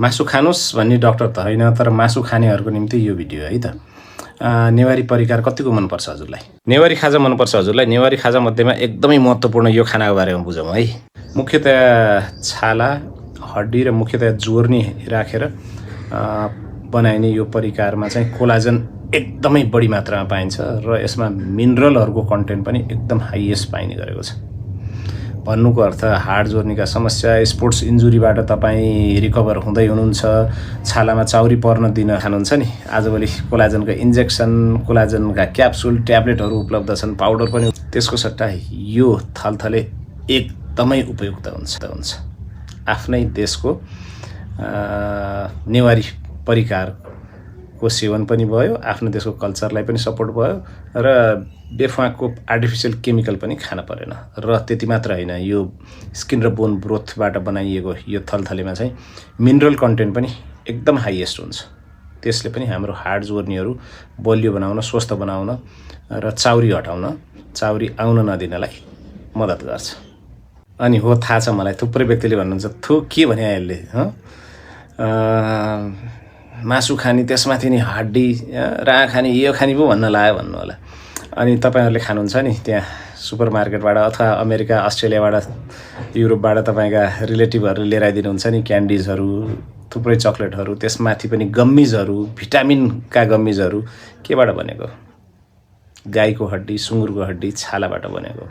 मासु खानुस् भन्ने डाक्टर त होइन, तर मासु खानेहरूको निम्ति यो भिडियो है त। नेवारी परिकार कतिको मनपर्छ हजुरलाई? नेवारी खाजा मनपर्छ हजुरलाई? नेवारी खाजा मध्येमा एकदमै महत्त्वपूर्ण यो खानाको बारेमा बुझौँ है। मुख्यतया छाला, हड्डी र मुख्यतया जोर्नी राखेर बनाइने यो परिकारमा चाहिँ कोलाजन एकदमै बढी मात्रामा पाइन्छ र यसमा मिनरलहरूको कन्टेन्ट पनि एकदम हाइएस्ट पाइने गरेको छ। भन्नुको अर्थ हाड जोर्नीका समस्या, स्पोर्ट्स इन्जुरीबाट तपाईँ रिकभर हुँदै हुनुहुन्छ, छालामा चाउरी पर्न दिन खानुहुन्छ नि, आजभोलि कोलाजनका इन्जेक्सन, कोलाजनका क्याप्सुल, ट्याब्लेटहरू उपलब्ध छन्, पाउडर पनि। त्यसको सट्टा यो थलथले एकदमै उपयुक्त हुन्छ। आफ्नै देशको नेवारी परिकारको सेवन पनि भयो, आफ्नो देशको कल्चरलाई पनि सपोर्ट भयो र बेफाको आर्टिफिसियल केमिकल पनि खान परेन। र त्यति मात्र होइन, यो स्किन र बोन ब्रोथबाट बनाइएको यो थलथलेमा चाहिँ मिनरल कन्टेन्ट पनि एकदम हाइएस्ट हुन्छ। त्यसले पनि हाम्रो हाड जोर्नीहरू बलियो बनाउन, स्वस्थ बनाउन र चाउरी हटाउन, चाउरी आउन नदिनलाई मद्दत गर्छ। अनि हो, थाहा छ मलाई, थुप्रै व्यक्तिले भन्नुहुन्छ थु के भने यसले, मासु खाने, त्यसमाथि नि हड्डी, राँगा खाने, यो खाने पो भन्न लाग्यो भन्नु होला। अनि तपाईँहरूले खानुहुन्छ नि त्यहाँ सुपरमार्केटबाट अथवा अमेरिका, अस्ट्रेलियाबाट, युरोपबाट तपाईँका रिलेटिभहरूले लिएर आइदिनुहुन्छ नि क्यान्डिजहरू, थुप्रै चक्लेटहरू, त्यसमाथि पनि गम्मिजहरू, भिटामिनका गम्मिजहरू केबाट बनेको? गाईको हड्डी, सुँगुरको हड्डी, छालाबाट बनेको।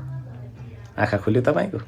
आँखा खुल्यो तपाईँको?